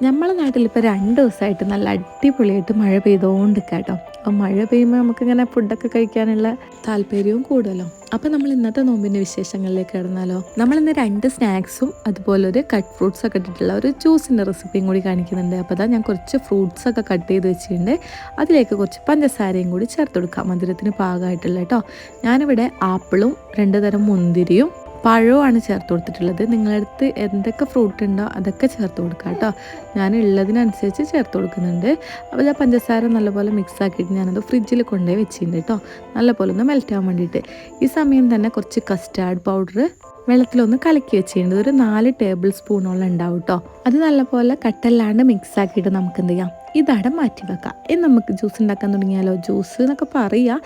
നമ്മളെ നാട്ടിലിപ്പോൾ 2 ദിവസമായിട്ട് നല്ല അടിപൊളിയായിട്ട് മഴ പെയ്തുകൊണ്ടിരിക്കുക കേട്ടോ. അപ്പോൾ മഴ പെയ്യുമ്പോൾ നമുക്കിങ്ങനെ ഫുഡൊക്കെ കഴിക്കാനുള്ള താല്പര്യവും കൂടുമല്ലോ. അപ്പോൾ നമ്മൾ ഇന്നത്തെ നോമ്പിൻ്റെ വിശേഷങ്ങളിലേക്ക് കിടന്നാലോ. നമ്മളിന്ന് 2 സ്നാക്സും അതുപോലെ ഒരു കട്ട് ഫ്രൂട്ട്സ് ഒക്കെ ഇട്ടിട്ടുള്ള ഒരു ജ്യൂസിൻ്റെ റെസിപ്പിയും കൂടി കാണിക്കുന്നുണ്ട്. അപ്പോൾ അതാ ഞാൻ കുറച്ച് ഫ്രൂട്ട്സ് ഒക്കെ കട്ട് ചെയ്ത് വെച്ചിട്ടുണ്ട്. അതിലേക്ക് കുറച്ച് പഞ്ചസാരയും കൂടി ചേർത്ത് കൊടുക്കാം, മധുരത്തിന് പാകമായിട്ടുള്ള കേട്ടോ. ഞാനിവിടെ ആപ്പിളും 2 തരം മുന്തിരിയും പഴവുമാണ് ചേർത്ത് കൊടുത്തിട്ടുള്ളത്. നിങ്ങളടുത്ത് എന്തൊക്കെ ഫ്രൂട്ട് ഉണ്ടോ അതൊക്കെ ചേർത്ത് കൊടുക്കുക കേട്ടോ. ഞാൻ ഉള്ളതിനനുസരിച്ച് ചേർത്ത് കൊടുക്കുന്നുണ്ട്. അപ്പോൾ ഞാൻ പഞ്ചസാര നല്ലപോലെ മിക്സ് ആക്കിയിട്ട് ഞാനത് ഫ്രിഡ്ജിൽ കൊണ്ടുപോയി വെച്ചിട്ടുണ്ട് കേട്ടോ, നല്ലപോലെ ഒന്ന് മെൽറ്റ് ആവാൻ വേണ്ടിയിട്ട്. ഈ സമയം തന്നെ കുറച്ച് കസ്റ്റാർഡ് പൗഡർ വെള്ളത്തിലൊന്ന് കലക്കി വെച്ചിട്ടുണ്ട്. ഒരു 4 ടേബിൾ സ്പൂണോളം ഉണ്ടാവും കേട്ടോ. അത് നല്ലപോലെ കട്ടല്ലാണ്ട് മിക്സ് ആക്കിയിട്ട് നമുക്ക് എന്ത് ചെയ്യാം, ഇതവിടെ മാറ്റി വെക്കാം. ഇനി നമുക്ക് ജ്യൂസ് ഉണ്ടാക്കാൻ തുടങ്ങിയാലോ. ജ്യൂസ് എന്നൊക്കെ പറയാം,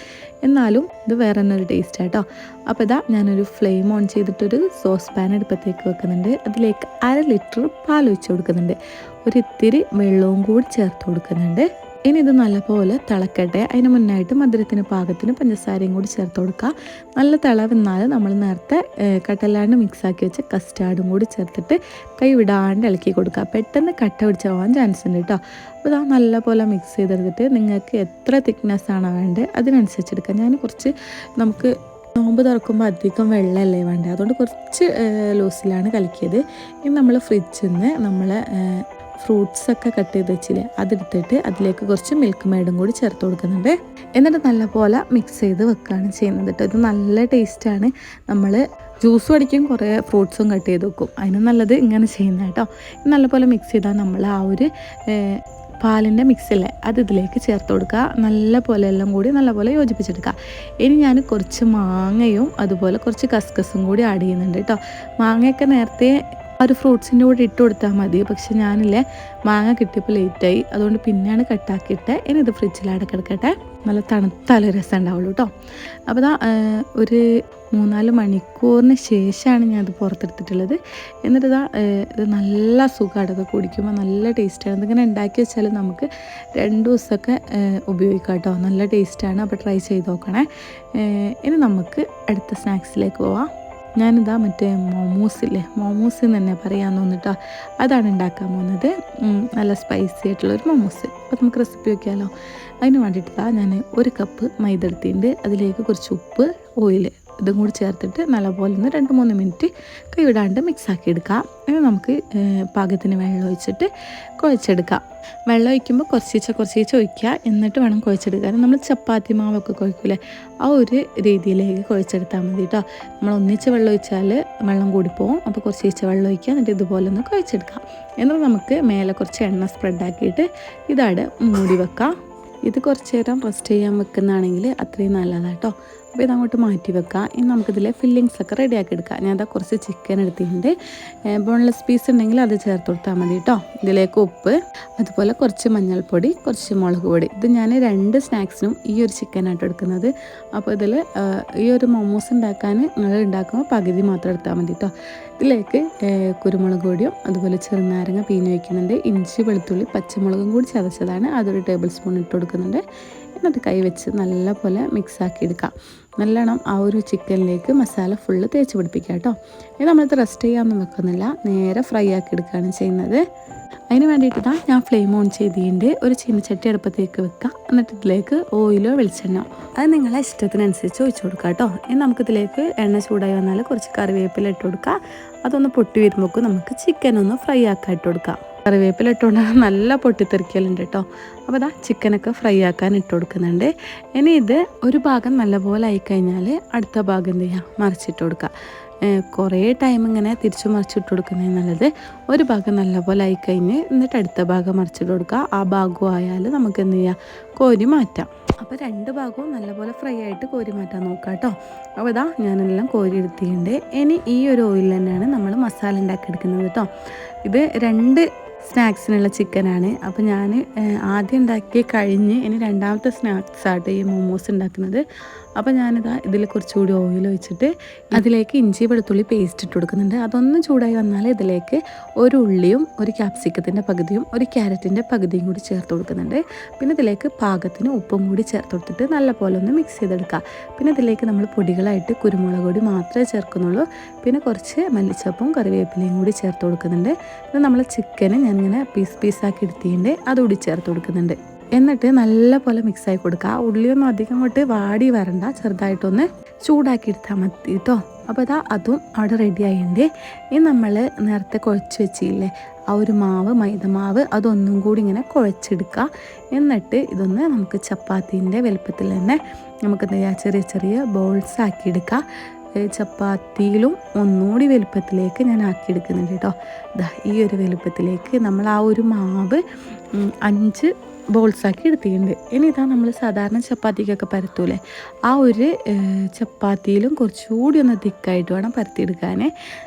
എന്നാലും ഇത് വേറെ തന്നെ ഒരു ടേസ്റ്റ് ആട്ടോ. അപ്പോൾ ഇതാ ഞാനൊരു ഫ്ലെയിം ഓൺ ചെയ്തിട്ടൊരു സോസ് പാൻ അടുപ്പത്തേക്ക് വെക്കുന്നുണ്ട്. അതിലേക്ക് 1/2 ലിറ്റർ പാൽ ഒഴിച്ച് കൊടുക്കുന്നുണ്ട്. ഒരു ഇത്തിരി വെള്ളവും കൂടി ചേർത്ത് കൊടുക്കുന്നുണ്ട്. ഇനി ഇത് നല്ലപോലെ തിളക്കട്ടെ. അതിന് മുന്നായിട്ട് മധുരത്തിന് പാകത്തിന് പഞ്ചസാരയും കൂടി ചേർത്ത് കൊടുക്കുക. നല്ല തിളവെന്നാൽ നമ്മൾ നേരത്തെ കട്ടല്ലാണ്ട് മിക്സാക്കി വെച്ച് കസ്റ്റാർഡും കൂടി ചേർത്തിട്ട് കൈ വിടാണ്ട് ഇളക്കി കൊടുക്കുക. പെട്ടെന്ന് കട്ട പിടിച്ച് പോകാൻ ചാൻസ് ഉണ്ട് കേട്ടോ. അപ്പോൾ ഇതാ നല്ലപോലെ മിക്സ് ചെയ്തെടുത്തിട്ട് നിങ്ങൾക്ക് എത്ര തിക്നെസ്സാണോ വേണ്ടത് അതിനനുസരിച്ച് എടുക്കുക. ഞാൻ കുറച്ച് നമുക്ക് നോമ്പ് തുറക്കുമ്പോൾ അധികം വെള്ളമല്ലേ വേണ്ടത്, അതുകൊണ്ട് കുറച്ച് ലൂസിലാണ് കലക്കിയത്. ഇനി നമ്മൾ ഫ്രിഡ്ജിൽ നിന്ന് നമ്മൾ ഫ്രൂട്ട്സൊക്കെ കട്ട് ചെയ്ത് വെച്ചില്ലേ അതെടുത്തിട്ട് അതിലേക്ക് കുറച്ച് മിൽക്ക് മെയ്ഡും കൂടി ചേർത്ത് കൊടുക്കുന്നുണ്ട്. എന്നിട്ട് നല്ലപോലെ മിക്സ് ചെയ്ത് വെക്കുകയാണ് ചെയ്യുന്നത് കേട്ടോ. ഇത് നല്ല ടേസ്റ്റാണ്. നമ്മൾ ജ്യൂസും അടിക്കും, കുറേ ഫ്രൂട്ട്സും കട്ട് ചെയ്ത് വെക്കും. അതിനും നല്ലത് ഇങ്ങനെ ചെയ്യുന്നത് കേട്ടോ. നല്ലപോലെ മിക്സ് ചെയ്താൽ നമ്മൾ ആ ഒരു പാലിൻ്റെ മിക്സില്ലേ അത് ഇതിലേക്ക് ചേർത്ത് കൊടുക്കുക. നല്ല പോലെ എല്ലാം കൂടി നല്ലപോലെ യോജിപ്പിച്ചെടുക്കുക. ഇനി ഞാൻ കുറച്ച് മാങ്ങയും അതുപോലെ കുറച്ച് കസ്കസും കൂടി ആഡ് ചെയ്യുന്നുണ്ട് കേട്ടോ. മാങ്ങയൊക്കെ നേരത്തെ ഒരു ഫ്രൂട്ട്സിൻ്റെ കൂടെ ഇട്ട് കൊടുത്താൽ മതി. പക്ഷെ ഞാനില്ലേ മാങ്ങ കിട്ടിയപ്പോൾ ലേറ്റായി, അതുകൊണ്ട് പിന്നെയാണ് കട്ടാക്കിയിട്ട്. ഇനി ഇത് ഫ്രിഡ്ജിലവിടെ കിടക്കട്ടെ, നല്ല തണുത്താലും രസം ഉണ്ടാവുള്ളൂ കേട്ടോ. അപ്പോൾ ഇതാ ഒരു 3-4 മണിക്കൂറിന് ശേഷമാണ് ഞാനത് പുറത്തെടുത്തിട്ടുള്ളത്. എന്നിട്ട് ഇതാ ഇത് നല്ല സുഖമാണ്. അതൊക്കെ കുടിക്കുമ്പോൾ നല്ല ടേസ്റ്റാണ്. ഇതിങ്ങനെ ഉണ്ടാക്കി വെച്ചാൽ നമുക്ക് 2 ദിവസമൊക്കെ ഉപയോഗിക്കാം കേട്ടോ. നല്ല ടേസ്റ്റാണ്. അപ്പോൾ ട്രൈ ചെയ്ത് നോക്കണേ. ഇനി നമുക്ക് അടുത്ത സ്നാക്സിലേക്ക് പോവാം. ഞാനിതാ മറ്റേ മോമോസില്ലേ, മോമോസ് എന്ന് തന്നെ പറയാൻ തോന്നിട്ടോ, അതാണ് ഉണ്ടാക്കാൻ പോകുന്നത്. നല്ല സ്പൈസി ആയിട്ടുള്ളൊരു മോമോസ്. അപ്പോൾ നമുക്ക് റെസിപ്പി വയ്ക്കാമല്ലോ. അതിന് വേണ്ടിയിട്ടാ ഞാൻ 1 കപ്പ് മൈദ എടുത്തിട്ടുണ്ട്. അതിലേക്ക് കുറച്ച് ഉപ്പ്, ഓയിൽ ഇതും കൂടി ചേർത്തിട്ട് നല്ലപോലെ ഒന്ന് 2-3 മിനിറ്റ് കൈവിടാണ്ട് മിക്സാക്കി എടുക്കാം. ഇനി നമുക്ക് പാകത്തിന് വെള്ളം ഒഴിച്ചിട്ട് കുഴച്ചെടുക്കാം. വെള്ളം ഒഴിക്കുമ്പോൾ കുറച്ച് ഒഴിക്കുക, എന്നിട്ട് വേണം കുഴച്ചെടുക്കാൻ. നമ്മൾ ചപ്പാത്തി മാവൊക്കെ കുഴക്കില്ലേ ആ ഒരു രീതിയിലേക്ക് കുഴച്ചെടുത്താൽ മതി കേട്ടോ. നമ്മൾ ഒന്നിച്ച് വെള്ളം ഒഴിച്ചാൽ വെള്ളം കൂടിപ്പോവും. അപ്പോൾ കുറച്ച് വെള്ളം ഒഴിക്കുക, എന്നിട്ട് ഇതുപോലെ ഒന്ന് കുഴച്ചെടുക്കാം. എന്നിട്ട് നമുക്ക് മേലെ കുറച്ച് എണ്ണ സ്പ്രെഡാക്കിയിട്ട് ഇതവിടെ മൂടി വെക്കാം. ഇത് കുറച്ച് നേരം റെസ്റ്റ് ചെയ്യാൻ വെക്കുന്നതാണെങ്കിൽ അത്രയും നല്ലതാണ് കേട്ടോ. അപ്പോൾ ഇതങ്ങോട്ട് മാറ്റി വെക്കാം. ഇനി നമുക്കിതിലെ ഫില്ലിങ്സൊക്കെ റെഡിയാക്കി എടുക്കാം. ഞാൻ അതാ കുറച്ച് ചിക്കൻ എടുത്തിട്ടുണ്ട്. ബോൺലെസ് പീസ് ഉണ്ടെങ്കിൽ അത് ചേർത്ത് കൊടുത്താൽ മതി കേട്ടോ. ഇതിലേക്ക് ഉപ്പ്, അതുപോലെ കുറച്ച് മഞ്ഞൾപ്പൊടി, കുറച്ച് മുളക് പൊടി. ഇത് ഞാൻ 2 സ്നാക്സിനും ഈ ഒരു ചിക്കനായിട്ട് എടുക്കുന്നത്. അപ്പോൾ ഇതിൽ ഈ ഒരു മോമോസ് ഉണ്ടാക്കാൻ നിങ്ങൾ ഉണ്ടാക്കുമ്പോൾ പകുതി മാത്രം എടുത്താൽ മതി കേട്ടോ. ഇതിലേക്ക് കുരുമുളക് പൊടിയും അതുപോലെ ചെറുനാരങ്ങ പിഴിഞ്ഞ് വയ്ക്കുന്നുണ്ട്. ഇഞ്ചി, വെളുത്തുള്ളി, പച്ചമുളകും കൂടി ചതച്ചതാണ്, അതൊരു ടേബിൾ സ്പൂൺ ഇട്ട് കൊടുക്കുന്നുണ്ട്. എന്നിട്ട് കൈ വെച്ച് നല്ലപോലെ മിക്സാക്കി എടുക്കാം. നല്ലോണം ആ ഒരു ചിക്കനിലേക്ക് മസാല ഫുള്ള് തേച്ച് പിടിപ്പിക്കുക കേട്ടോ. ഇത് നമ്മളിത് റെസ്റ്റ് ചെയ്യാനൊന്നും വെക്കുന്നില്ല, നേരെ ഫ്രൈ ആക്കി എടുക്കുകയാണ് ചെയ്യുന്നത്. അതിന് വേണ്ടിയിട്ട് ഞാൻ ഫ്ലെയിം ഓൺ ചെയ്തിട്ടുണ്ട്. ഒരു ചീനച്ചട്ടി അടുപ്പത്തേക്ക് വെക്കുക. എന്നിട്ട് ഇതിലേക്ക് ഓയിലോ വെളിച്ചെണ്ണയോ അത് നിങ്ങളെ ഇഷ്ടത്തിനനുസരിച്ച് ഒഴിച്ച് കൊടുക്കുക കേട്ടോ. ഇനി നമുക്കിതിലേക്ക് എണ്ണ ചൂടായി വന്നാൽ കുറച്ച് കറിവേപ്പില ഇട്ട് കൊടുക്കുക. അതൊന്ന് പൊട്ടി വരുമ്പോൾ നമുക്ക് ചിക്കൻ ഒന്ന് ഫ്രൈ ആക്കാൻ ഇട്ട് കൊടുക്കാം. കറിവേപ്പില ഇട്ടുകൊണ്ടാണ് നല്ല പൊട്ടിത്തെറിക്കലുണ്ട് കേട്ടോ. അപ്പോൾ ഇതാ ചിക്കനൊക്കെ ഫ്രൈ ആക്കാൻ ഇട്ട് കൊടുക്കുന്നുണ്ട്. ഇനി ഇത് ഒരു ഭാഗം നല്ലപോലെ ആയിക്കഴിഞ്ഞാൽ അടുത്ത ഭാഗം എന്ത് ചെയ്യുക, മറിച്ചിട്ട് കൊടുക്കുക. കുറേ ടൈം ഇങ്ങനെ തിരിച്ചു മറിച്ചിട്ട് കൊടുക്കുന്നതിന് നല്ലത്. ഒരു ഭാഗം നല്ലപോലെ ആയിക്കഴിഞ്ഞ് എന്നിട്ട് അടുത്ത ഭാഗം മറിച്ചിട്ട് കൊടുക്കുക. ആ ഭാഗവും ആയാൽ നമുക്ക് എന്ത് ചെയ്യുക, കോരി മാറ്റാം. അപ്പോൾ 2 ഭാഗവും നല്ലപോലെ ഫ്രൈ ആയിട്ട് കോരി മാറ്റാൻ നോക്കാം കേട്ടോ. അപ്പോൾ ഇതാ ഞാനെല്ലാം കോരി എടുത്തിട്ടുണ്ട്. ഇനി ഈ ഒരു ഓയിൽ തന്നെയാണ് നമ്മൾ മസാല ഉണ്ടാക്കി എടുക്കുന്നത് കേട്ടോ. ഇത് 2 സ്നാക്സിനുള്ള ചിക്കനാണ്. അപ്പോൾ ഞാൻ ആദ്യം ഉണ്ടാക്കി കഴിഞ്ഞ് ഇനി 2ാമത്തെ സ്നാക്സായിട്ട് ഈ മോമോസ് ഉണ്ടാക്കുന്നത്. അപ്പോൾ ഞാനിതാ ഇതിൽ കുറച്ചുകൂടി ഓയിൽ ഒഴിച്ചിട്ട് അതിലേക്ക് ഇഞ്ചി വെളുത്തുള്ളി പേസ്റ്റ് ഇട്ട് കൊടുക്കുന്നുണ്ട്. അതൊന്ന് ചൂടായി വന്നാൽ ഇതിലേക്ക് ഒരു ഉള്ളിയും ഒരു ക്യാപ്സിക്കത്തിൻ്റെ പകുതിയും ഒരു ക്യാരറ്റിൻ്റെ പകുതിയും കൂടി ചേർത്ത് കൊടുക്കുന്നുണ്ട്. പിന്നെ ഇതിലേക്ക് പാകത്തിന് ഉപ്പും കൂടി ചേർത്ത് കൊടുത്തിട്ട് നല്ല പോലെ ഒന്ന് മിക്സ് ചെയ്തെടുക്കുക. പിന്നെ ഇതിലേക്ക് നമ്മൾ പൊടികളായിട്ട് കുരുമുളക് പൊടി മാത്രമേ ചേർക്കുന്നുള്ളൂ. പിന്നെ കുറച്ച് മല്ലിച്ചപ്പും കറിവേപ്പിലയും കൂടി ചേർത്ത് കൊടുക്കുന്നുണ്ട്. പിന്നെ നമ്മൾ ചിക്കന് ഞാനിങ്ങനെ പീസാക്കി എടുത്തിട്ടുണ്ട്, അതുകൂടി ചേർത്ത് കൊടുക്കുന്നുണ്ട്. എന്നിട്ട് നല്ല പോലെ മിക്സായി കൊടുക്കുക. ആ ഉള്ളിയൊന്നും അധികം കൊണ്ട് വാടി വരണ്ട, ചെറുതായിട്ടൊന്ന് ചൂടാക്കി എടുത്താൽ മതി കേട്ടോ. അപ്പോൾ അതും അവിടെ റെഡി ആയിട്ടുണ്ട്. ഇനി നമ്മൾ നേരത്തെ കുഴച്ച് വെച്ചില്ലേ ആ ഒരു മൈദമാവ് അതൊന്നും കൂടി ഇങ്ങനെ കുഴച്ചെടുക്കുക. എന്നിട്ട് ഇതൊന്ന് നമുക്ക് ചപ്പാത്തീൻ്റെ വലുപ്പത്തിൽ തന്നെ നമുക്ക് എന്താ ചെയ്യുക, ചെറിയ ചെറിയ ബോൾസ് ആക്കിയെടുക്കുക. ചപ്പാത്തിയിലും ഒന്നുകൂടി വലുപ്പത്തിലേക്ക് ഞാൻ ആക്കിയെടുക്കുന്നുണ്ട് കേട്ടോ. ഈ ഒരു വലുപ്പത്തിലേക്ക് നമ്മൾ ആ ഒരു മാവ് 5 ബോൾസാക്കി എടുത്തിട്ടുണ്ട്. ഇനി നമ്മൾ സാധാരണ ചപ്പാത്തിക്കൊക്കെ പരത്തൂലേ, ആ ഒരു ചപ്പാത്തിയിലും കുറച്ചുകൂടി ഒന്ന് തിക്കായിട്ട് വേണം പരത്തിയെടുക്കാൻ.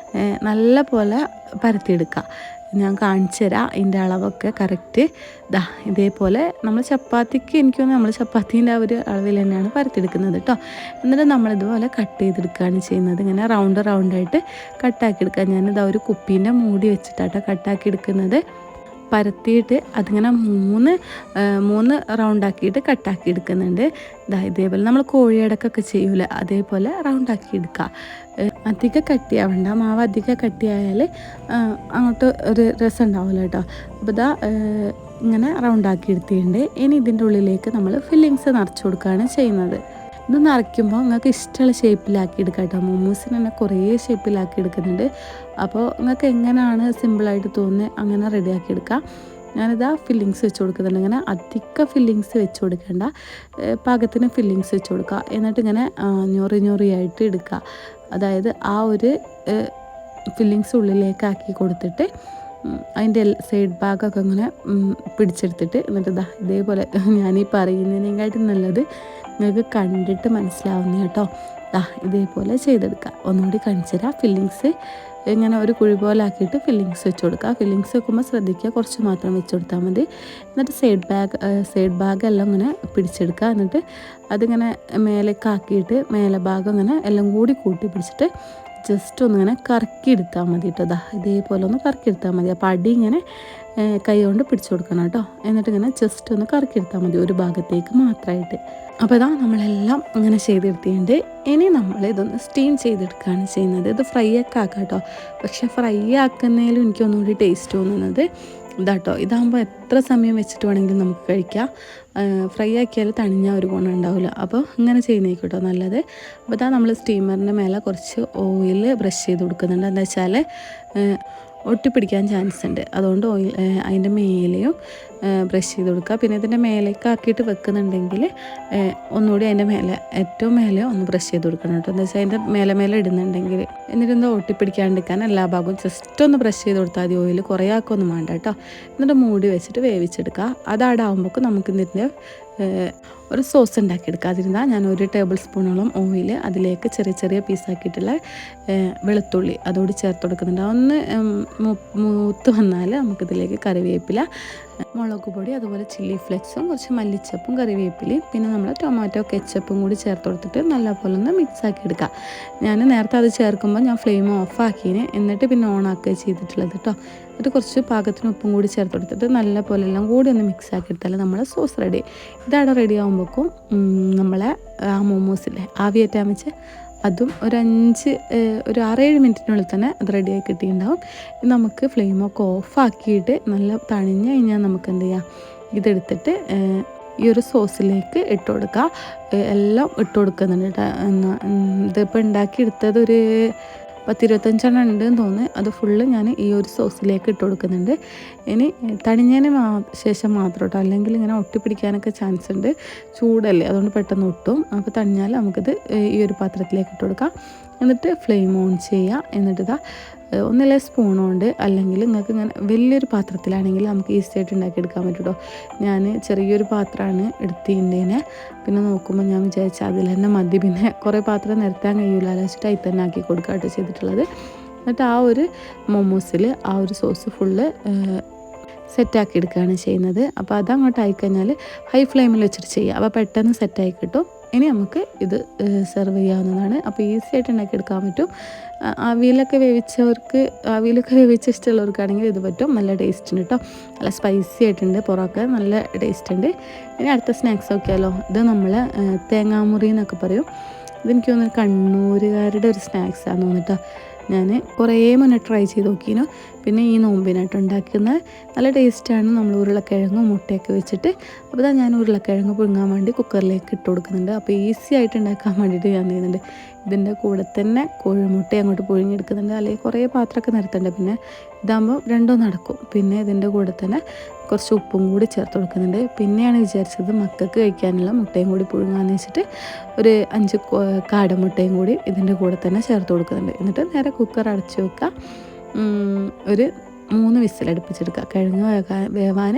നല്ല പോലെ പരത്തിയെടുക്കുക. ഞാൻ കാണിച്ചു തരാം ഇതിൻ്റെ അളവൊക്കെ കറക്റ്റ്. ഇതേപോലെ നമ്മൾ ചപ്പാത്തിക്ക് എനിക്ക് തോന്നുന്നു നമ്മൾ ചപ്പാത്തീൻ്റെ ആ ഒരു അളവിൽ തന്നെയാണ് പരത്തിയെടുക്കുന്നത് കേട്ടോ. എന്നിട്ട് നമ്മളിതുപോലെ കട്ട് ചെയ്തെടുക്കുകയാണ് ചെയ്യുന്നത്. ഇങ്ങനെ റൗണ്ടായിട്ട് കട്ടാക്കി എടുക്കുക. ഞാനിതാ ഒരു കുപ്പീൻ്റെ മൂടി വെച്ചിട്ടാട്ടോ കട്ടാക്കി എടുക്കുന്നത്. പരത്തിയിട്ട് അതിങ്ങനെ മൂന്ന് റൗണ്ടാക്കിയിട്ട് കട്ടാക്കി എടുക്കുന്നുണ്ട്. ഇതേപോലെ നമ്മൾ കോഴിയടക്കൊക്കെ ചെയ്യൂല, അതേപോലെ റൗണ്ടാക്കി എടുക്കുക. അധികം കട്ടിയാവണ്ട, മാവ് അധികം കട്ടിയായാൽ അങ്ങോട്ട് ഒരു രസം ഉണ്ടാവില്ല കേട്ടോ. അപ്പോൾ ഇങ്ങനെ റൗണ്ടാക്കി എടുത്തിട്ടുണ്ട്. ഇനി ഇതിൻ്റെ ഉള്ളിലേക്ക് നമ്മൾ ഫില്ലിങ്സ് നിറച്ച് കൊടുക്കുകയാണ് ചെയ്യുന്നത്. ഇത് നിറയ്ക്കുമ്പോൾ നിങ്ങൾക്ക് ഇഷ്ടമുള്ള ഷേപ്പിലാക്കി എടുക്കാം കേട്ടോ. മോമോസിന് തന്നെ കുറേ ഷേപ്പിലാക്കി എടുക്കുന്നുണ്ട്. അപ്പോൾ നിങ്ങൾക്ക് എങ്ങനെയാണ് സിമ്പിളായിട്ട് തോന്നുന്നത് അങ്ങനെ റെഡിയാക്കി എടുക്കാം. ഞാനിതാ ഫില്ലിങ്സ് വെച്ച് കൊടുക്കുന്നുണ്ട്. ഇങ്ങനെ അധികം ഫില്ലിങ്സ് വെച്ച് കൊടുക്കേണ്ട, പാകത്തിന് ഫില്ലിങ്സ് വെച്ച് കൊടുക്കുക. എന്നിട്ട് ഇങ്ങനെ ഞൊറിയായിട്ട് എടുക്കുക. അതായത് ആ ഒരു ഫില്ലിങ്സ് ഉള്ളിലേക്കാക്കി കൊടുത്തിട്ട് അതിൻ്റെ സൈഡ് ഭാഗമൊക്കെ ഇങ്ങനെ പിടിച്ചെടുത്തിട്ട് എന്നിട്ട് ഇതേപോലെ ഞാനീ പറയുന്നതിനേക്കാട്ടും നല്ലത് നിങ്ങൾക്ക് കണ്ടിട്ട് മനസ്സിലാവുന്ന കേട്ടോ. ഇതേപോലെ ചെയ്തെടുക്കുക. ഒന്നുകൂടി കാണിച്ചു തരാം. ഫില്ലിങ്സ് ഇങ്ങനെ ഒരു കുഴി പോലെ ആക്കിയിട്ട് ഫില്ലിങ്സ് വെച്ച് കൊടുക്കുക. ഫില്ലിങ്സ് വെക്കുമ്പോൾ ശ്രദ്ധിക്കുക, കുറച്ച് മാത്രം വെച്ച് കൊടുത്താൽ മതി. എന്നിട്ട് സൈഡ് ഭാഗമെല്ലാം ഇങ്ങനെ പിടിച്ചെടുക്കുക. എന്നിട്ട് അതിങ്ങനെ മേലേക്ക് ആക്കിയിട്ട് മേലെ ഭാഗം ഇങ്ങനെ എല്ലാം കൂടി കൂട്ടി പിടിച്ചിട്ട് ജസ്റ്റ് ഒന്നിങ്ങനെ കറക്കി എടുത്താൽ മതി കേട്ടോ. ഇതേപോലെ ഒന്ന് കറക്കി എടുത്താൽ മതി. അപ്പോൾ അടി ഇങ്ങനെ കൈ കൊണ്ട് പിടിച്ചു കൊടുക്കണം കേട്ടോ. എന്നിട്ട് ഇങ്ങനെ ജസ്റ്റ് ഒന്ന് കറക്കി എടുത്താൽ മതി, ഒരു ഭാഗത്തേക്ക് മാത്രമായിട്ട്. അപ്പോൾ നമ്മളെല്ലാം ഇങ്ങനെ ചെയ്തെടുത്തിട്ടുണ്ട്. ഇനി നമ്മൾ ഇതൊന്ന് സ്റ്റീം ചെയ്തെടുക്കുകയാണ് ചെയ്യുന്നത്. ഇത് ഫ്രൈ ഒക്കെ ആക്കാം കേട്ടോ. പക്ഷെ ഫ്രൈ ആക്കുന്നതിലും എനിക്ക് ഒന്നുകൂടി ടേസ്റ്റ് തോന്നുന്നത് ഇതാട്ടോ. ഇതാകുമ്പോൾ എത്ര സമയം വെച്ചിട്ട് വേണമെങ്കിലും നമുക്ക് കഴിക്കാം. ഫ്രൈ ആക്കിയാൽ തണിഞ്ഞ ഒരു ഗുണം ഉണ്ടാവില്ല. അപ്പോൾ ഇങ്ങനെ ചെയ്യുന്നേക്കട്ടോ നല്ലത്. അപ്പോൾ നമ്മൾ സ്റ്റീമറിൻ്റെ മേലെ കുറച്ച് ഓയിൽ ബ്രഷ് ചെയ്ത് കൊടുക്കുന്നുണ്ട്. എന്താ വെച്ചാൽ ഒട്ടിപ്പിടിക്കാൻ ചാൻസ് ഉണ്ട്. അതുകൊണ്ട് അതിൻ്റെ മേലെയും ബ്രഷ് ചെയ്ത് കൊടുക്കുക. പിന്നെ ഇതിൻ്റെ മേലേക്ക് ആക്കിയിട്ട് വെക്കുന്നുണ്ടെങ്കിൽ ഒന്നുകൂടി അതിൻ്റെ മേലെ ഏറ്റവും മേലെ ഒന്ന് ബ്രഷ് ചെയ്ത് കൊടുക്കണം കേട്ടോ. എന്താ വെച്ചാൽ അതിൻ്റെ മേലെ ഇടുന്നുണ്ടെങ്കിൽ എന്നിട്ട് ഒട്ടിപ്പിടിക്കാണ്ടിരിക്കാൻ എല്ലാ ഭാഗവും ജസ്റ്റ് ഒന്ന് ബ്രഷ് ചെയ്ത് കൊടുത്താൽ മതി. ഓയിൽ കുറേ ആക്കൊന്നും വേണ്ട കേട്ടോ. എന്നിട്ട് മൂടി വെച്ചിട്ട് വേവിച്ചെടുക്കുക. അതാടാകുമ്പോൾ നമുക്ക് ഇതിൻ്റെ ഒരു സോസ് ഉണ്ടാക്കിയെടുക്കുക. അതിരുന്നാൽ ഞാൻ 1 ടേബിൾ സ്പൂണോളം ഓയിൽ അതിലേക്ക് ചെറിയ ചെറിയ പീസാക്കിയിട്ടുള്ള വെളുത്തുള്ളി അതോട് ചേർത്ത് കൊടുക്കുന്നുണ്ട്. ഒന്ന് മൂത്ത് വന്നാൽ നമുക്കിതിലേക്ക് കറിവേപ്പില, മുളക് പൊടി, അതുപോലെ ചില്ലി ഫ്ലെക്സും കുറച്ച് മല്ലിച്ചപ്പും കറിവേപ്പിലയും പിന്നെ നമ്മൾ ടൊമാറ്റോ കെച്ചപ്പും കൂടി ചേർത്ത് കൊടുത്തിട്ട് നല്ലപോലെ ഒന്ന് മിക്സ് ആക്കി എടുക്കുക. ഞാൻ നേരത്തെ അത് ചേർക്കുമ്പോൾ ഞാൻ ഫ്ലെയിം ഓഫ് ആക്കിയതിന് എന്നിട്ട് പിന്നെ ഓൺ ആക്കുകയാണ് ചെയ്തിട്ടുള്ളത് കേട്ടോ. എന്നിട്ട് കുറച്ച് പാകത്തിന് ഉപ്പും കൂടി ചേർത്ത് കൊടുത്തിട്ട് നല്ല പോലെ എല്ലാം കൂടി ഒന്ന് മിക്സ് ആക്കി എടുത്താൽ നമ്മളെ സോസ് റെഡി. ഇതവിടെ റെഡി ആകുമ്പോഴേക്കും നമ്മളെ മോമോസില്ലേ ആവിയേറ്റാൻ വെച്ച് അതും ഒരു 6-7 മിനിറ്റിനുള്ളിൽ തന്നെ അത് റെഡിയായി കിട്ടിയിട്ടുണ്ടാവും. നമുക്ക് ഫ്ലെയിമൊക്കെ ഓഫാക്കിയിട്ട് നല്ല തണിഞ്ഞ് കഴിഞ്ഞാൽ നമുക്ക് എന്ത് ചെയ്യാം, ഇതെടുത്തിട്ട് ഈ ഒരു സോസിലേക്ക് ഇട്ട് കൊടുക്കുക. എല്ലാം ഇട്ട് കൊടുക്കുന്നുണ്ട്. ഇതിപ്പോൾ ഉണ്ടാക്കിയെടുത്തത് ഒരു 10-25 ഉണ്ടെന്ന് തോന്നുന്നു. അത് ഫുള്ള് ഞാൻ ഈ ഒരു സോസിലേക്ക് ഇട്ട് കൊടുക്കുന്നുണ്ട്. ഇനി തണിഞ്ഞതിന് ശേഷം മാത്രം കേട്ടോ, അല്ലെങ്കിൽ ഇങ്ങനെ ഒട്ടിപ്പിടിക്കാനൊക്കെ ചാൻസ് ഉണ്ട്. ചൂടല്ലേ, അതുകൊണ്ട് പെട്ടെന്ന് ഒട്ടും. അപ്പോൾ തണിഞ്ഞാൽ നമുക്കിത് ഈ ഒരു പാത്രത്തിലേക്ക് ഇട്ട് കൊടുക്കാം. എന്നിട്ട് ഫ്ലെയിം ഓൺ ചെയ്യുക. എന്നിട്ട് ഒന്നില്ലേ സ്പൂൺ കൊണ്ട്, അല്ലെങ്കിൽ നിങ്ങൾക്ക് ഇങ്ങനെ വലിയൊരു പാത്രത്തിലാണെങ്കിൽ നമുക്ക് ഈസി ആയിട്ട് ഉണ്ടാക്കിയെടുക്കാൻ പറ്റും കേട്ടോ. ഞാൻ ചെറിയൊരു പാത്രമാണ് എടുത്തിട്ടുണ്ടേനെ. പിന്നെ നോക്കുമ്പോൾ ഞാൻ വിചാരിച്ചു അതിൽ തന്നെ മതി, പിന്നെ കുറേ പാത്രം നിരത്താൻ കഴിയില്ല, വെച്ചിട്ട് അതിൽ തന്നെ ആക്കി കൊടുക്കുകയായിട്ട് ചെയ്തിട്ടുള്ളത്. എന്നിട്ട് ആ ഒരു മൊമോസിൽ ആ ഒരു സോസ് ഫുള്ള് സെറ്റാക്കി എടുക്കുകയാണ് ചെയ്യുന്നത്. അപ്പോൾ അതങ്ങോട്ട് ആയിക്കഴിഞ്ഞാൽ ഹൈ ഫ്ലെയിമിൽ വെച്ചിട്ട് ചെയ്യുക. അപ്പോൾ പെട്ടെന്ന് സെറ്റായി കിട്ടും. ഇനി നമുക്ക് ഇത് സെർവ് ചെയ്യാവുന്നതാണ്. അപ്പോൾ ഈസി ആയിട്ട് ഉണ്ടാക്കിയെടുക്കാൻ പറ്റും. അവിയലൊക്കെ വേവിച്ച ഇഷ്ടമുള്ളവർക്കാണെങ്കിൽ ഇത് പറ്റും. നല്ല ടേസ്റ്റ് ഉണ്ട് കേട്ടോ. നല്ല സ്പൈസി ആയിട്ടുണ്ട്. പുറമൊക്കെ നല്ല ടേസ്റ്റ് ഉണ്ട്. ഇനി അടുത്ത സ്നാക്സ് നോക്കിയാലോ. ഇത് നമ്മൾ തേങ്ങാമുറി എന്നൊക്കെ പറയും. ഇതെനിക്ക് തോന്നുന്നു കണ്ണൂരുകാരുടെ ഒരു സ്നാക്സാണെന്ന് തോന്നിട്ടോ. ഞാൻ കുറേ മുന്നേ ട്രൈ ചെയ്ത് നോക്കിയിരുന്നു. പിന്നെ ഈ നോമ്പിനായിട്ട് ഉണ്ടാക്കുന്നത് നല്ല ടേസ്റ്റാണ്. നമ്മൾ ഉരുളക്കിഴങ്ങും മുട്ടയൊക്കെ വെച്ചിട്ട്, അപ്പോൾ ഇതാ ഞാൻ ഉരുളക്കിഴങ്ങ് പുഴുങ്ങാൻ വേണ്ടി കുക്കറിലേക്ക് ഇട്ട് കൊടുക്കുന്നുണ്ട്. അപ്പോൾ ഈസി ആയിട്ട് ഉണ്ടാക്കാൻ വേണ്ടിയിട്ട് ഞാൻ ചെയ്യുന്നുണ്ട്. ഇതിൻ്റെ കൂടെ തന്നെ കോഴിമുട്ട അങ്ങോട്ട് പുഴുങ്ങിയെടുക്കുന്നുണ്ട്. അല്ലെങ്കിൽ കുറേ പാത്രമൊക്കെ നിരത്തണ്ട്. പിന്നെ ഇതാകുമ്പോൾ രണ്ടും നടക്കും. പിന്നെ ഇതിൻ്റെ കൂടെ തന്നെ കുറച്ച് ഉപ്പും കൂടി ചേർത്ത് കൊടുക്കുന്നുണ്ട്. പിന്നെയാണ് വിചാരിച്ചത് മക്കൾക്ക് കഴിക്കാനുള്ള മുട്ടയും കൂടി പുഴുങ്ങാന്ന് വെച്ചിട്ട് ഒരു 5 കാടമുട്ടയും കൂടി ഇതിൻ്റെ കൂടെ തന്നെ ചേർത്ത് കൊടുക്കുന്നുണ്ട്. എന്നിട്ട് നേരെ കുക്കർ അടച്ച് വെക്കുക. ഒരു 3 വിസിൽ അടുപ്പിച്ചെടുക്കുക. കിഴങ്ങ് വേവാൻ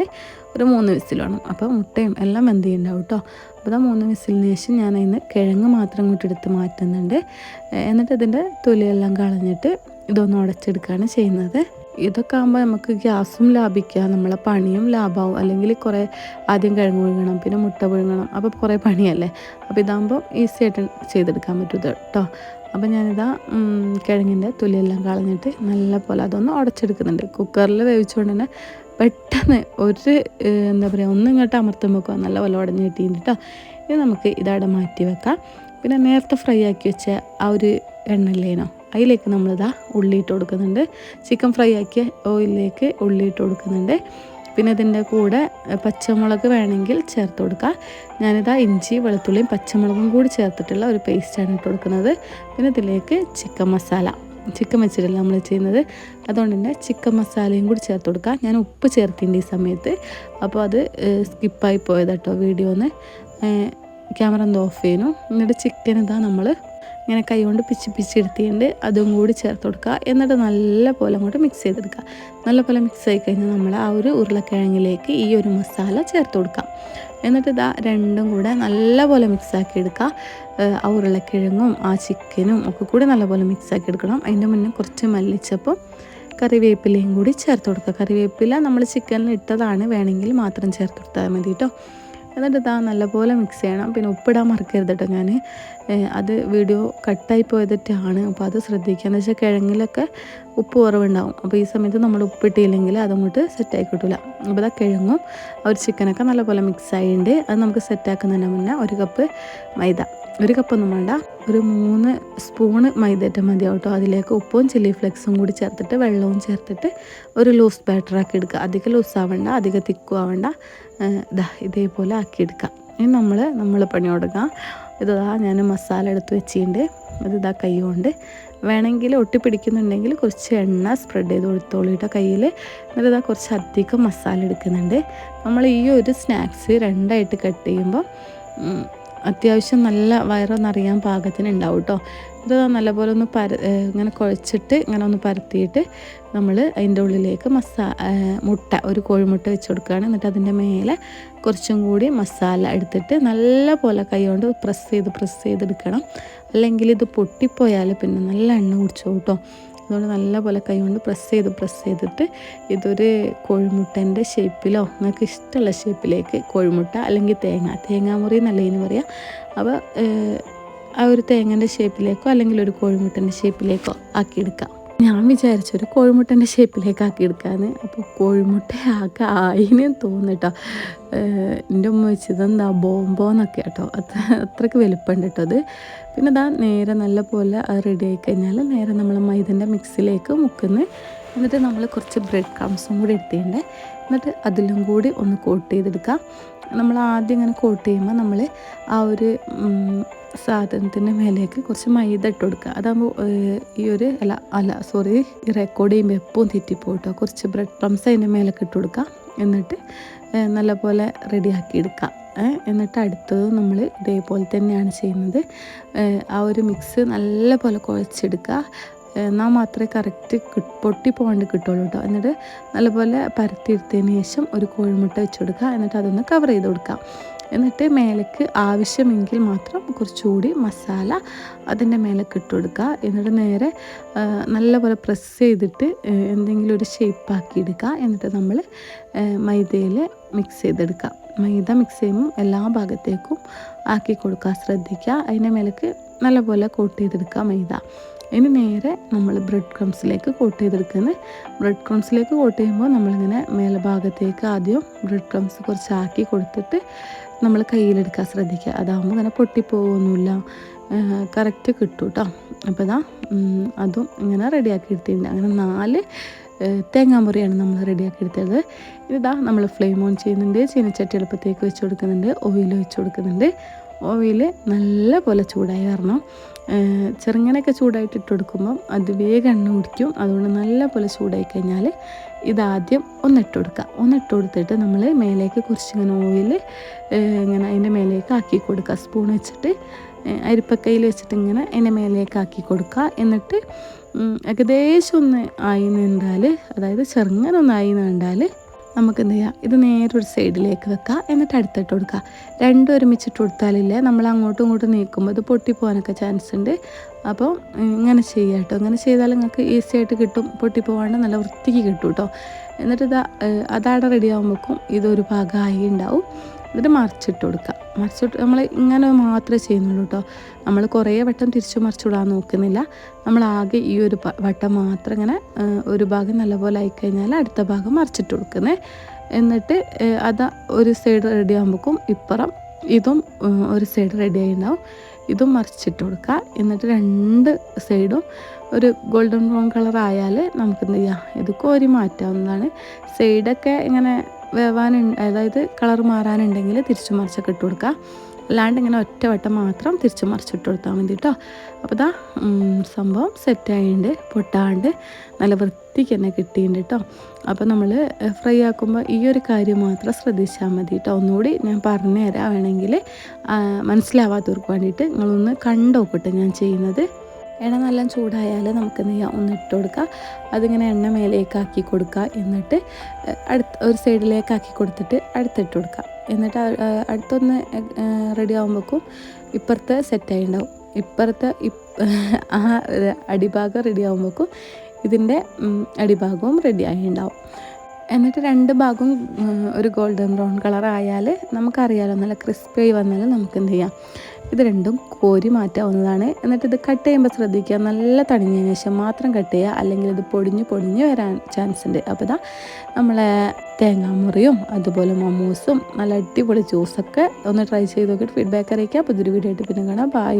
ഒരു 3 വിസിൽ വേണം. അപ്പോൾ മുട്ടയും എല്ലാം വെന്തിയുണ്ടാവും കേട്ടോ. അപ്പോൾ 3 വിസിലിന് ശേഷം ഞാൻ അതിന് കിഴങ്ങ് മാത്രം ഇങ്ങോട്ട് എടുത്ത് മാറ്റുന്നുണ്ട്. എന്നിട്ട് ഇതിൻ്റെ തൊലിയെല്ലാം കളഞ്ഞിട്ട് ഇതൊന്ന് ഉടച്ചെടുക്കുകയാണ് ചെയ്യുന്നത്. ഇതൊക്കെ ആകുമ്പോൾ നമുക്ക് ഗ്യാസും ലാഭിക്കുക, നമ്മളെ പണിയും ലാഭമാവും. അല്ലെങ്കിൽ കുറേ ആദ്യം കിഴങ്ങ് പുഴുങ്ങണം, പിന്നെ മുട്ട പുഴുങ്ങണം, അപ്പോൾ കുറേ പണിയല്ലേ. അപ്പോൾ ഇതാകുമ്പോൾ ഈസി ആയിട്ട് ചെയ്തെടുക്കാൻ പറ്റും കേട്ടോ. അപ്പോൾ ഞാനിതാ കിഴങ്ങിൻ്റെ തൊലിയെല്ലാം കളഞ്ഞിട്ട് നല്ല പോലെ അതൊന്ന് ഉടച്ചെടുക്കുന്നുണ്ട്. കുക്കറിൽ വേവിച്ചുകൊണ്ട് തന്നെ പെട്ടെന്ന് എന്താ പറയുക, ഇങ്ങോട്ട് അമർത്തുമ്പോൾ നല്ല പോലെ ഉടഞ്ഞ് കിട്ടിയിട്ട് കേട്ടോ. ഇത് നമുക്ക് ഇതവിടെ മാറ്റി വെക്കാം. പിന്നെ നേരത്തെ ഫ്രൈ ആക്കി വെച്ച ആ ഒരു എണ്ണല്ലേനോ, അതിലേക്ക് നമ്മളിതാ ഉള്ളിയിട്ട് കൊടുക്കുന്നുണ്ട്. ചിക്കൻ ഫ്രൈ ആക്കിയ ഓയിലിലേക്ക് ഉള്ളിയിട്ട് കൊടുക്കുന്നുണ്ട്. പിന്നെ ഇതിൻ്റെ കൂടെ പച്ചമുളക് വേണമെങ്കിൽ ചേർത്ത് കൊടുക്കുക. ഞാനിതാ ഇഞ്ചി വെളുത്തുള്ളിയും പച്ചമുളകും കൂടി ചേർത്തിട്ടുള്ള ഒരു പേസ്റ്റാണ് ഇട്ട് കൊടുക്കുന്നത്. പിന്നെ ഇതിലേക്ക് ചിക്കൻ വെച്ചിട്ടല്ല നമ്മൾ ചെയ്യുന്നത്, അതുകൊണ്ട് തന്നെ ചിക്കൻ മസാലയും കൂടി ചേർത്ത് കൊടുക്കുക. ഞാൻ ഉപ്പ് ചേർത്തിട്ടുണ്ട് ഈ സമയത്ത്. അപ്പോൾ അത് സ്കിപ്പായി പോയത് കേട്ടോ വീഡിയോന്ന്. ക്യാമറ ഒന്ന് ഓഫ് ചെയ്യുന്നു. എന്നിട്ട് ചിക്കൻ ഇതാ നമ്മൾ ഇങ്ങനെ കൈ കൊണ്ട് പിച്ചെടുത്തിട്ടുണ്ട്, അതും കൂടി ചേർത്ത് കൊടുക്കുക. എന്നിട്ട് നല്ല പോലെ അങ്ങോട്ട് മിക്സ് ചെയ്തെടുക്കുക. നല്ല പോലെ മിക്സ് ആയി കഴിഞ്ഞാൽ നമ്മൾ ആ ഒരു ഉരുളക്കിഴങ്ങിലേക്ക് ഈ ഒരു മസാല ചേർത്ത് കൊടുക്കാം. എന്നിട്ട് ഇതാ രണ്ടും കൂടെ നല്ല പോലെ മിക്സാക്കി എടുക്കുക. ആ ഉരുളക്കിഴങ്ങും ആ ചിക്കനും ഒക്കെ കൂടി നല്ലപോലെ മിക്സാക്കി എടുക്കണം. അതിൻ്റെ മുന്നേ കുറച്ച് മല്ലിച്ചപ്പും കറിവേപ്പിലയും കൂടി ചേർത്ത് കൊടുക്കുക. കറിവേപ്പില നമ്മൾ ചിക്കനിൽ ഇട്ടതാണ്, വേണമെങ്കിൽ മാത്രം ചേർത്ത് കൊടുത്താൽ മതി കേട്ടോ. എന്നിട്ട് ഇതാ നല്ലപോലെ മിക്സ് ചെയ്യണം. പിന്നെ ഉപ്പിടാൻ മറക്കരുത് കേട്ടോ. ഞാൻ അത് വീഡിയോ കട്ടായി പോയതിട്ടാണ്, അപ്പോൾ അത് ശ്രദ്ധിക്കുക. എന്ന് വെച്ചാൽ കിഴങ്ങിലൊക്കെ ഉപ്പ് കുറവുണ്ടാവും. അപ്പോൾ ഈ സമയത്ത് നമ്മൾ ഉപ്പിട്ടില്ലെങ്കിൽ അതങ്ങോട്ട് സെറ്റായി കിട്ടില്ല. അപ്പോൾ ഇതാ കിഴങ്ങും ഒരു ചിക്കനൊക്കെ നല്ലപോലെ മിക്സ് ആയിട്ടുണ്ട്. അത് നമുക്ക് സെറ്റാക്കുന്നതിന് മുന്നേ 1 കപ്പ് മൈദ, 1 കപ്പൊന്നും വേണ്ട, ഒരു 3 സ്പൂണ് മൈദയിട്ട് മതിയാവും കേട്ടോ. അതിലേക്ക് ഉപ്പും ചില്ലി ഫ്ലെക്സും കൂടി ചേർത്തിട്ട് വെള്ളവും ചേർത്തിട്ട് ഒരു ലൂസ് ബാറ്ററാക്കി എടുക്കുക. അധികം ലൂസ് ആവണ്ട, അധികം തിക്കും ആവണ്ട. ഇതേപോലെ ആക്കിയെടുക്കുക. ഇനി നമ്മൾ പണി കൊടുക്കുക. ഇതാ ഞാൻ മസാല എടുത്ത് വെച്ചിട്ടുണ്ട്. അതിതാ കൈ കൊണ്ട് വേണമെങ്കിൽ ഒട്ടിപ്പിടിക്കുന്നുണ്ടെങ്കിൽ കുറച്ച് എണ്ണ സ്പ്രെഡ് ചെയ്ത് കൊടുത്തോളിട്ടോ കയ്യിൽ. എന്നിട്ട് ഇതാ കുറച്ച് അധികം മസാല എടുക്കുന്നുണ്ട്. നമ്മൾ ഈ ഒരു സ്നാക്സ് 2ആയിട്ട് കട്ട് ചെയ്യുമ്പോൾ അത്യാവശ്യം നല്ല വയറൊന്നറിയാൻ പാകത്തിന് ഉണ്ടാവും കേട്ടോ. ഇത് നല്ലപോലെ ഒന്ന് ഇങ്ങനെ കുഴച്ചിട്ട് ഇങ്ങനെ ഒന്ന് പരത്തിയിട്ട് നമ്മൾ അതിൻ്റെ ഉള്ളിലേക്ക് മുട്ട, ഒരു കോഴിമുട്ട വെച്ച് കൊടുക്കുകയാണ്. എന്നിട്ട് അതിൻ്റെ മേലെ കുറച്ചും കൂടി മസാല എടുത്തിട്ട് നല്ല പോലെ കൈ കൊണ്ട് പ്രസ് ചെയ്തെടുക്കണം. അല്ലെങ്കിൽ ഇത് പൊട്ടിപ്പോയാൽ പിന്നെ നല്ല എണ്ണ കുടിച്ചു കേട്ടോ. അതുകൊണ്ട് നല്ല പോലെ കൈ കൊണ്ട് പ്രസ് ചെയ്തിട്ട് ഇതൊരു കോഴിമുട്ടൻ്റെ ഷേപ്പിലോ നിങ്ങൾക്ക് ഇഷ്ടമുള്ള ഷേപ്പിലേക്ക് കോഴിമുട്ട അല്ലെങ്കിൽ തേങ്ങാമുറി എന്നല്ല ഇതിന് പറയാം. അപ്പോൾ ആ ഒരു തേങ്ങൻ്റെ ഷേപ്പിലേക്കോ അല്ലെങ്കിൽ ഒരു കോഴിമുട്ടൻ്റെ ഷേപ്പിലേക്കോ ആക്കിയെടുക്കാം. ഞാൻ വിചാരിച്ചൊരു കോഴിമുട്ടൻ്റെ ഷേപ്പിലേക്ക് ആക്കിയെടുക്കാമെന്ന്. അപ്പോൾ കോഴിമുട്ട ആയിനും തോന്നിട്ടോ. എൻ്റെ ഉമ്മ വെച്ചതെന്താ ബോംബോന്നൊക്കെ കേട്ടോ. അത്രയ്ക്ക് വലുപ്പമുണ്ട് കേട്ടോ അത്. പിന്നെ ഇതാ നേരെ നല്ല പോലെ റെഡി ആയി കഴിഞ്ഞാൽ നേരെ നമ്മൾ മൈദൻ്റെ മിക്സിലേക്ക് മുക്കുന്നു. എന്നിട്ട് നമ്മൾ കുറച്ച് ബ്രെഡ് ക്രംസും കൂടി എടുത്തിട്ടുണ്ട്. എന്നിട്ട് അതിലും കൂടി ഒന്ന് കോട്ട് ചെയ്തെടുക്കാം. നമ്മൾ ആദ്യം ഇങ്ങനെ കോട്ട് ചെയ്യുമ്പോൾ നമ്മൾ ആ ഒരു സാധനത്തിൻ്റെ മേലേക്ക് കുറച്ച് മൈദ ഇട്ട് കൊടുക്കുക. അതാകുമ്പോൾ ഈ ഒരു റെക്കോർഡ് ചെയ്യുമ്പോൾ എപ്പോഴും തെറ്റിപ്പോട്ടോ. കുറച്ച് ബ്രെഡ് ക്രംസ് അതിൻ്റെ മേലേക്ക് ഇട്ട് കൊടുക്കുക. എന്നിട്ട് നല്ലപോലെ റെഡിയാക്കി എടുക്കുക. എന്നിട്ട് അടുത്തത് നമ്മൾ ഇതേപോലെ തന്നെയാണ് ചെയ്യുന്നത്. ആ ഒരു മിക്സ് നല്ല പോലെ കുഴച്ചെടുക്കുക. എന്നാൽ മാത്രമേ കറക്റ്റ് പൊട്ടിപ്പോകാണ്ട് കിട്ടുള്ളൂ കേട്ടോ. എന്നിട്ട് നല്ലപോലെ പരത്തിയെടുത്തതിന് ശേഷം ഒരു കോഴിമുട്ട വെച്ച് കൊടുക്കുക. എന്നിട്ട് അതൊന്ന് കവർ ചെയ്ത് കൊടുക്കാം. എന്നിട്ട് മേലേക്ക് ആവശ്യമെങ്കിൽ മാത്രം കുറച്ചുകൂടി മസാല അതിൻ്റെ മേലേക്ക് ഇട്ട് കൊടുക്കുക. എന്നിട്ട് നേരെ നല്ലപോലെ പ്രസ് ചെയ്തിട്ട് എന്തെങ്കിലും ഒരു ഷേപ്പാക്കി എടുക്കുക. എന്നിട്ട് നമ്മൾ മൈദയിൽ മിക്സ് ചെയ്തെടുക്കുക. മൈദ മിക്സ് ചെയ്യുമ്പോൾ എല്ലാ ഭാഗത്തേക്കും ആക്കി കൊടുക്കാൻ ശ്രദ്ധിക്കുക. അതിൻ്റെ മേലേക്ക് നല്ലപോലെ കോട്ട് ചെയ്തെടുക്കുക മൈദ. ഇനി നേരെ നമ്മൾ ബ്രെഡ് ക്രംസിലേക്ക് കോട്ട് ചെയ്തെടുക്കുന്നത്. ബ്രെഡ് ക്രംസിലേക്ക് കോട്ട് ചെയ്യുമ്പോൾ നമ്മളിങ്ങനെ മേൽഭാഗത്തേക്ക് ആദ്യം ബ്രെഡ് ക്രംസ് കുറച്ച് ആക്കി കൊടുത്തിട്ട് നമ്മൾ കയ്യിലെടുക്കാൻ ശ്രദ്ധിക്കുക. അതാകുമ്പോൾ ഇങ്ങനെ പൊട്ടിപ്പോകൊന്നുമില്ല, കറക്റ്റ് കിട്ടും കേട്ടോ. അപ്പോൾ ഇതാ അതും ഇങ്ങനെ റെഡിയാക്കി എടുത്തിട്ടുണ്ട്. അങ്ങനെ 4 തേങ്ങാമുറിയാണ് നമ്മൾ റെഡിയാക്കി എടുത്തത്. ഇതാ നമ്മൾ ഫ്ലെയിം ഓൺ ചെയ്യുന്നുണ്ട്, ചീനച്ചട്ടി എളുപ്പത്തേക്ക് വെച്ച് കൊടുക്കുന്നുണ്ട്, ഓയിൽ വെച്ച് കൊടുക്കുന്നുണ്ട്. ഓയിൽ നല്ല പോലെ ചൂടായി വരണം. ചെറുങ്ങനെയൊക്കെ ചൂടായിട്ട് ഇട്ട് കൊടുക്കുമ്പം അത് വേഗം എണ്ണ കുടിക്കും. അതുകൊണ്ട് നല്ല പോലെ ചൂടായി കഴിഞ്ഞാൽ ഇതാദ്യം ഒന്നിട്ട് കൊടുക്കുക. ഒന്നിട്ട് കൊടുത്തിട്ട് നമ്മൾ മേലേക്ക് കുറച്ചിങ്ങനെ ഓയിൽ ഇങ്ങനെ അതിൻ്റെ മേലേക്ക് ആക്കി കൊടുക്കുക. സ്പൂൺ വെച്ചിട്ട് അരിപ്പക്കയിൽ വെച്ചിട്ട് ഇങ്ങനെ അതിൻ്റെ മേലേക്ക് ആക്കി കൊടുക്കുക. എന്നിട്ട് ഏകദേശം ഒന്ന് ആയി നീണ്ടാൽ, അതായത് ചെറുങ്ങനെ ഒന്ന് ആയി നീണ്ടാൽ നമുക്ക് എന്ത് ചെയ്യുക, ഇത് നേരെ ഒരു സൈഡിലേക്ക് വെക്കുക. എന്നിട്ട് അടുത്തിട്ട് കൊടുക്കുക. രണ്ടും ഒരുമിച്ചിട്ട് കൊടുത്താലില്ലേ നമ്മൾ അങ്ങോട്ടും ഇങ്ങോട്ടും നീക്കുമ്പോൾ ഇത് പൊട്ടിപ്പോകാനൊക്കെ ചാൻസ് ഉണ്ട്. അപ്പോൾ ഇങ്ങനെ ചെയ്യുക കേട്ടോ. ഇങ്ങനെ ചെയ്താൽ നിങ്ങൾക്ക് ഈസി ആയിട്ട് കിട്ടും, പൊട്ടിപ്പോകാണ്ട് നല്ല വൃത്തിക്ക് കിട്ടും കേട്ടോ. എന്നിട്ട് അതാടെ റെഡി ആകുമ്പോഴേക്കും ഇതൊരു ഭാഗമായി ഉണ്ടാവും. എന്നിട്ട് മറിച്ചിട്ട് കൊടുക്കുക. മറിച്ചിട്ട് നമ്മൾ ഇങ്ങനെ മാത്രമേ ചെയ്യുന്നുള്ളൂ കേട്ടോ. നമ്മൾ കുറേ വട്ടം തിരിച്ചു മറിച്ചിടാൻ നോക്കുന്നില്ല. നമ്മൾ ആകെ ഈ ഒരു വട്ടം മാത്രം ഇങ്ങനെ ഒരു ഭാഗം നല്ലപോലെ ആയിക്കഴിഞ്ഞാൽ അടുത്ത ഭാഗം മറിച്ചിട്ട് കൊടുക്കുന്നത്. എന്നിട്ട് അത് ഒരു സൈഡ് റെഡി ആകുമ്പോഴേക്കും ഇപ്പുറം ഇതും ഒരു സൈഡ് റെഡി ആയിട്ടുണ്ടാവും. ഇതും മറിച്ചിട്ട് കൊടുക്കുക. എന്നിട്ട് 2 സൈഡും ഒരു ഗോൾഡൻ ബ്രൗൺ കളർ ആയാൽ നമുക്ക് എന്ത് ചെയ്യാം, ഇത് കോരി മാറ്റാവുന്നതാണ്. സൈഡൊക്കെ ഇങ്ങനെ അതായത് കളർ മാറാനുണ്ടെങ്കിൽ തിരിച്ചു മറിച്ചൊക്കെ ഇട്ട് കൊടുക്കുക. അല്ലാണ്ട് ഇങ്ങനെ ഒറ്റ വട്ടം മാത്രം തിരിച്ചു മറിച്ചിട്ട് കൊടുത്താൽ മതി കേട്ടോ. അപ്പോൾ ഇതാ സംഭവം സെറ്റായിട്ടുണ്ട്, പൊട്ടാണ്ട് നല്ല വൃത്തിക്ക് തന്നെ കിട്ടിയിട്ടുണ്ട് കേട്ടോ. അപ്പോൾ നമ്മൾ ഫ്രൈ ആക്കുമ്പോൾ ഈ ഒരു കാര്യം മാത്രം ശ്രദ്ധിച്ചാൽ മതി കേട്ടോ. ഒന്നുകൂടി ഞാൻ പറഞ്ഞു തരാം, വേണമെങ്കിൽ മനസ്സിലാവാത്തവർക്ക് വേണ്ടിയിട്ട് നിങ്ങളൊന്ന് കണ്ടോക്കട്ടെ ഞാൻ ചെയ്യുന്നത്. എണ്ണ നല്ല ചൂടായാൽ നമുക്ക് എന്ത് ചെയ്യാം, ഒന്ന് ഇട്ട് കൊടുക്കുക. അതിങ്ങനെ എണ്ണ മേലേക്കാക്കി കൊടുക്കുക. എന്നിട്ട് ഒരു സൈഡിലേക്കാക്കി കൊടുത്തിട്ട് അടുത്തിട്ട് കൊടുക്കുക. എന്നിട്ട് അടുത്തൊന്ന് റെഡി ആകുമ്പോഴേക്കും ഇപ്പുറത്തെ സെറ്റായി ഉണ്ടാവും. ഇപ്പുറത്തെ ആ അടിഭാഗം റെഡി ആകുമ്പോഴേക്കും ഇതിൻ്റെ അടിഭാഗവും റെഡി ആയി ഉണ്ടാവും. എന്നിട്ട് 2 ഭാഗവും ഒരു ഗോൾഡൻ ബ്രൗൺ കളർ ആയാൽ നമുക്കറിയാലോ, നല്ല ക്രിസ്പി ആയി വന്നാൽ നമുക്ക് എന്ത് ചെയ്യാം, ഇത് രണ്ടും കോരി മാറ്റാവുന്നതാണ്. എന്നിട്ട് ഇത് കട്ട് ചെയ്യുമ്പോൾ ശ്രദ്ധിക്കുക, നല്ല തണിഞ്ഞതിന് ശേഷം മാത്രം കട്ട് ചെയ്യുക, അല്ലെങ്കിൽ ഇത് പൊടിഞ്ഞ് വരാൻ ചാൻസ് ഉണ്ട്. അപ്പോൾ ഇതാ നമ്മളെ തേങ്ങാമുറിയും അതുപോലെ മൊമോസും നല്ല അടിപൊളി ജ്യൂസൊക്കെ ഒന്ന് ട്രൈ ചെയ്ത് നോക്കിയിട്ട് ഫീഡ്ബാക്ക് അറിയിക്കുക. പുതിയൊരു വീഡിയോ ആയിട്ട് പിന്നെ കാണാം. ബൈ.